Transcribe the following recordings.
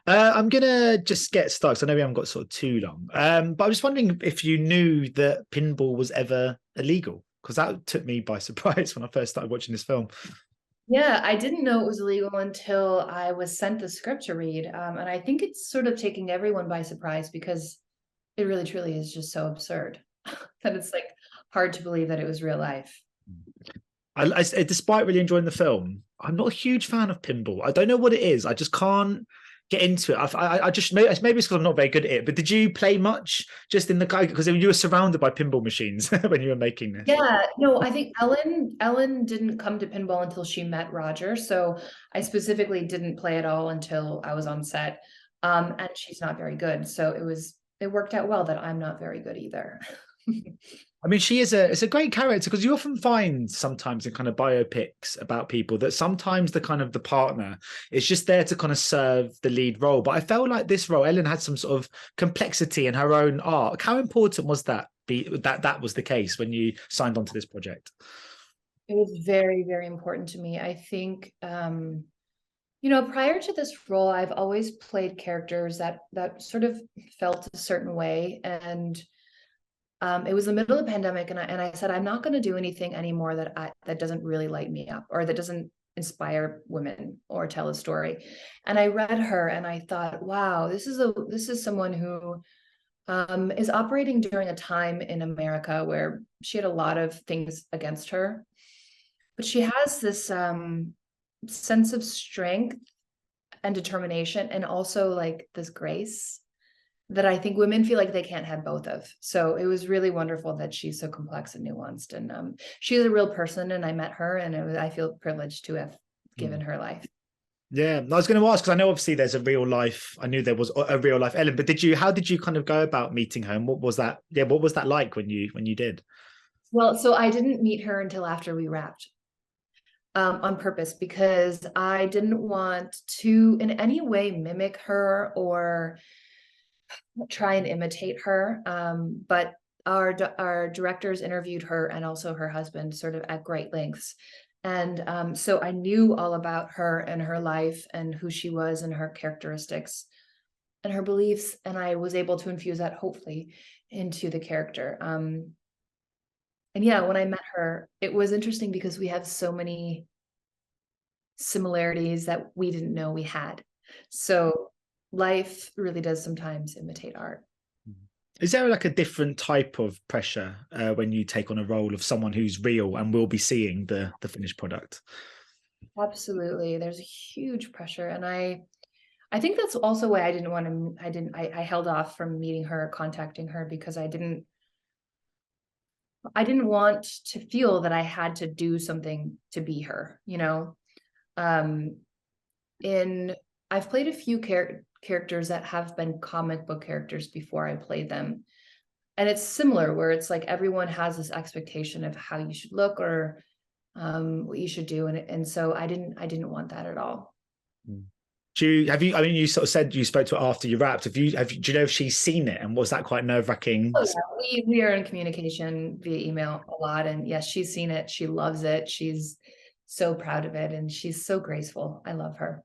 I'm gonna just get started. 'Cause I know we haven't got sort of too long. But I was just wondering if you knew that pinball was ever illegal, because that took me by surprise when I first started watching this film. Yeah, I didn't know it was illegal until I was sent the script to read. And I think it's sort of taking everyone by surprise because it really truly is just so absurd that it's like hard to believe that it was real life. Despite really enjoying the film, I'm not a huge fan of pinball. I don't know what it is. I just can't get into it. I just maybe it's because I'm not very good at it. But did you play much just in the guy because you were surrounded by pinball machines when you were making this? Yeah, no, I think Ellen didn't come to pinball until she met Roger. So I specifically didn't play at all until I was on set. And she's not very good. So it worked out well that I'm not very good either. I mean, it's a great character because you often find sometimes in kind of biopics about people that sometimes the partner is just there to kind of serve the lead role. But I felt like this role, Ellen had some sort of complexity in her own arc. How important was that was the case when you signed on to this project? It was very, very important to me. I think, you know, prior to this role, I've always played characters that sort of felt a certain way. And it was the middle of the pandemic, and I said, I'm not going to do anything anymore that doesn't really light me up or that doesn't inspire women or tell a story. And I read her and I thought, wow, this is someone who is operating during a time in America where she had a lot of things against her, but she has this sense of strength and determination, and also like this grace that I think women feel like they can't have both of. So it was really wonderful that she's so complex and nuanced, and she's a real person. And I met her, and I feel privileged to have given her life. Yeah, I was going to ask because I know obviously there's a real life. I knew there was a real life Ellen, but how did you kind of go about meeting her? And what was that? Yeah, what was that like when you did? Well, so I didn't meet her until after we wrapped, on purpose, because I didn't want to in any way mimic her or try and imitate her. But our directors interviewed her and also her husband sort of at great lengths. And so I knew all about her and her life and who she was and her characteristics and her beliefs. And I was able to infuse that hopefully into the character. And yeah, when I met her, it was interesting because we have so many similarities that we didn't know we had. So life really does sometimes imitate art. Is there like a different type of pressure when you take on a role of someone who's real and will be seeing the finished product? Absolutely. There's a huge pressure. And I think that's also why I held off from meeting her, contacting her, because I didn't want to feel that I had to do something to be her, you know? Um, in I've played a few characters that have been comic book characters before I played them. And it's similar where it's like everyone has this expectation of how you should look or what you should do. And so I didn't want that at all. I mean, you sort of said you spoke to her after you wrapped. Do you know if she's seen it, and was that quite nerve-wracking? Oh yeah, we are in communication via email a lot, and yes, she's seen it. She loves it. She's so proud of it, and she's so graceful. I love her.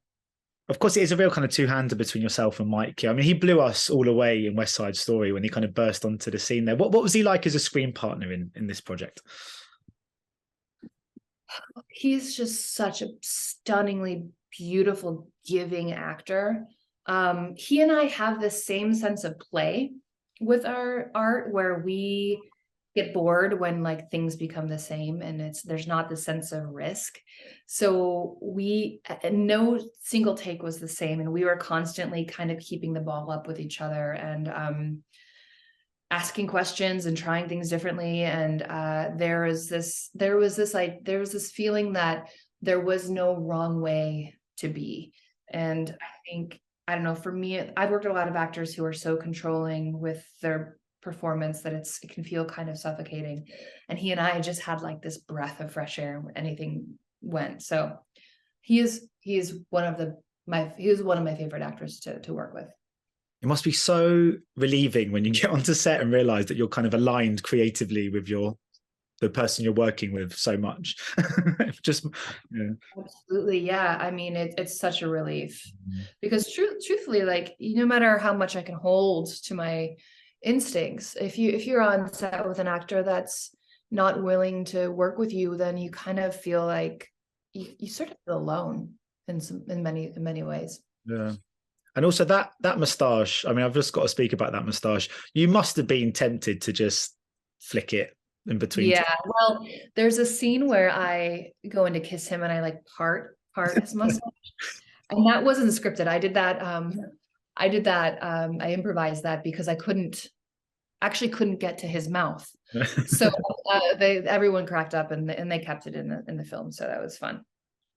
Of course, it is a real kind of two-hander between yourself and Mike. I mean, he blew us all away in West Side Story when he kind of burst onto the scene there. What was he like as a screen partner in this project? He's just such a stunningly beautiful, giving actor. He and I have the same sense of play with our art where we get bored when like things become the same and there's not the sense of risk. So no single take was the same, and we were constantly kind of keeping the ball up with each other and asking questions and trying things differently. And there was this feeling that there was no wrong way to be. And I think, I don't know, for me, I've worked with a lot of actors who are so controlling with their performance that it can feel kind of suffocating. And he and I just had like this breath of fresh air when anything went. So he is one of my favorite actors to work with. It must be so relieving when you get onto set and realize that you're kind of aligned creatively with your the person you're working with so much. Just yeah. Absolutely. Yeah. I mean, it's such a relief because truthfully, like, no matter how much I can hold to my instincts, if you're on set with an actor that's not willing to work with you, then you kind of feel like you sort of feel alone in many ways. Yeah. And also that moustache, I mean, I've just got to speak about that moustache. You must have been tempted to just flick it in between. Yeah, well, there's a scene where I go in to kiss him and I like part his mustache. And that wasn't scripted. I did that. I improvised that because I actually couldn't get to his mouth. So everyone cracked up and they kept it in the film. So that was fun.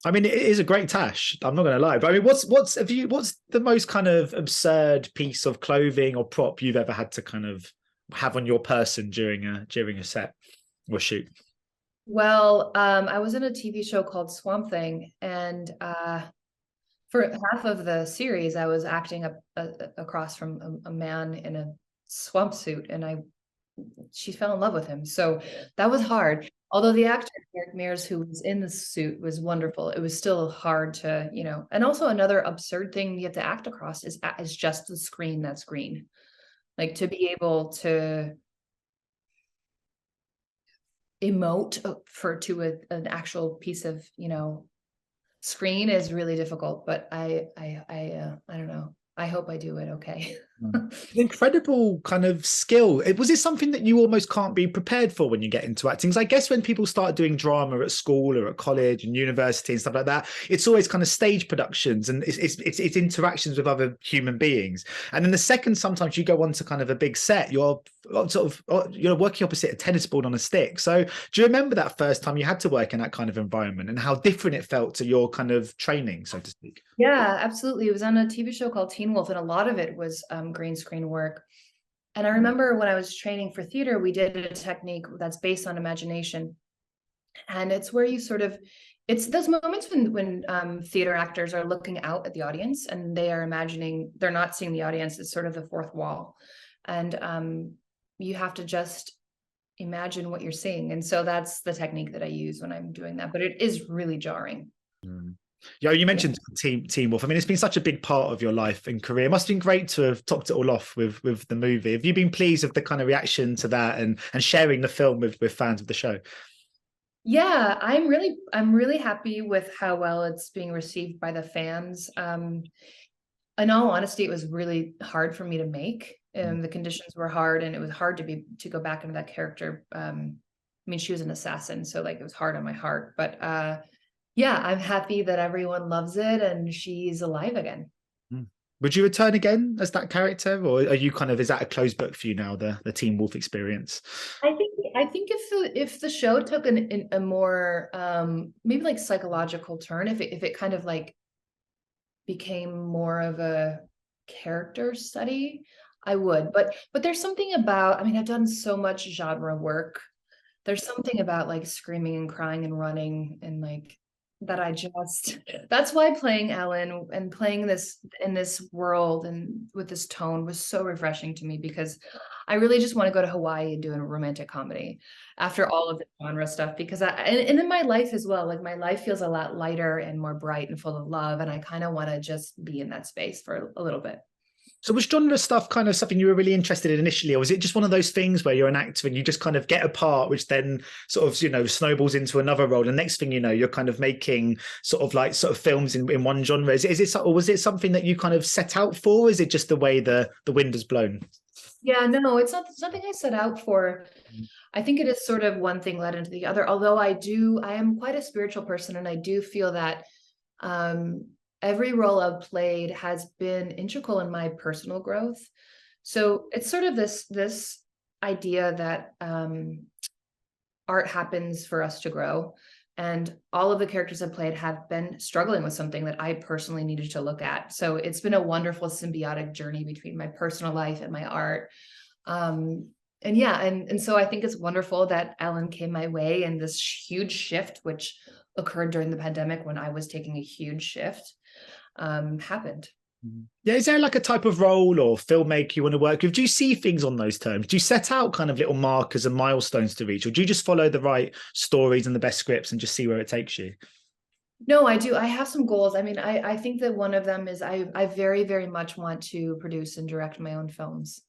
I mean, it is a great tash. I'm not going to lie, but I mean, what's the most kind of absurd piece of clothing or prop you've ever had to kind of have on your person during a set or shoot? Well, I was in a TV show called Swamp Thing, and for half of the series, I was acting across from a man in a swamp suit, and she fell in love with him. So that was hard. Although the actor, Eric Mears, who was in the suit, was wonderful, it was still hard to, and also another absurd thing you have to act across is just the screen that's green. Like, to be able to emote to an actual piece of, screen is really difficult, but I don't know. I hope I do it okay. Incredible kind of skill. Was it something that you almost can't be prepared for when you get into acting? Because I guess when people start doing drama at school or at college and university and stuff like that, it's always kind of stage productions and it's interactions with other human beings. And then the second sometimes you go on to kind of a big set, you're working opposite a tennis ball on a stick. So do you remember that first time you had to work in that kind of environment and how different it felt to your kind of training, so to speak? Yeah, absolutely. It was on a TV show called Teen Wolf, and a lot of it was green screen work. And I remember when I was training for theater, we did a technique that's based on imagination. And it's where it's those moments when theater actors are looking out at the audience and they are imagining, they're not seeing the audience, it's sort of the fourth wall. And you have to just imagine what you're seeing. And so that's the technique that I use when I'm doing that, but it is really jarring. Yeah, you mentioned Teen Wolf. I mean, it's been such a big part of your life and career. It must have been great to have topped it all off with the movie. Have you been pleased with the kind of reaction to that and sharing the film with fans of the show? Yeah, I'm really happy with how well it's being received by the fans. In all honesty, it was really hard for me to make. The conditions were hard, and it was hard to go back into that character. I mean, she was an assassin, so like it was hard on my heart. But yeah, I'm happy that everyone loves it and she's alive again. Would you return again as that character, or are you kind of, is that a closed book for you now, the Teen Wolf experience? I think if the show took a more maybe like psychological turn, if it kind of like became more of a character study, I would. But there's something about, I mean, I've done so much genre work. There's something about like screaming and crying and running and like that's why playing Ellen and playing this in this world and with this tone was so refreshing to me, because I really just want to go to Hawaii and do a romantic comedy after all of the genre stuff, because and in my life as well, like my life feels a lot lighter and more bright and full of love, and I kind of want to just be in that space for a little bit. So was genre stuff kind of something you were really interested in initially, or was it just one of those things where you're an actor and you just kind of get a part, which then sort of, snowballs into another role, and next thing you know, you're kind of making sort of films in one genre? Is it, or was it something that you kind of set out for? Or is it just the way the wind has blown? Yeah, no, it's something I set out for. I think it is sort of one thing led into the other, although I am quite a spiritual person, and I do feel that every role I've played has been integral in my personal growth. So it's sort of this idea that art happens for us to grow. And all of the characters I've played have been struggling with something that I personally needed to look at. So it's been a wonderful symbiotic journey between my personal life and my art. And yeah, and so I think it's wonderful that Ellen came my way, and this huge shift, which occurred during the pandemic when I was taking a huge shift, happened. Yeah, is there like a type of role or filmmaker you want to work with? Do you see things on those terms? Do you set out kind of little markers and milestones to reach, or do you just follow the right stories and the best scripts and just see where it takes you? No, I do. I have some goals. I mean, I think that one of them is I very, very much want to produce and direct my own films.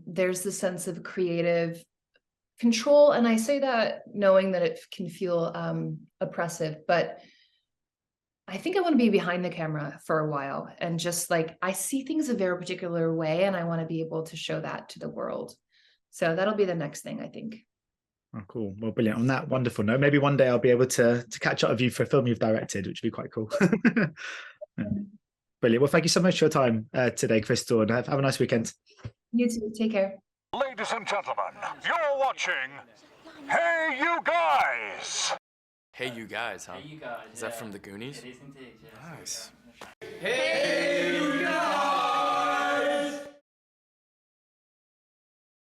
There's the sense of creative control, and I say that knowing that it can feel oppressive, but I think I want to be behind the camera for a while, and just like, I see things a very particular way, and I want to be able to show that to the world. So that'll be the next thing, I think. Oh, cool. Well, brilliant. On that wonderful note, maybe one day I'll be able to catch up with you for a film you've directed, which would be quite cool. Brilliant. Well, thank you so much for your time today, Crystal, and have a nice weekend. You too. Take care. Ladies and gentlemen, you're watching Hey You Guys! Hey You Guys, huh? Hey, you guys. Is that from the Goonies? It is indeed, yeah. Nice. Hey, you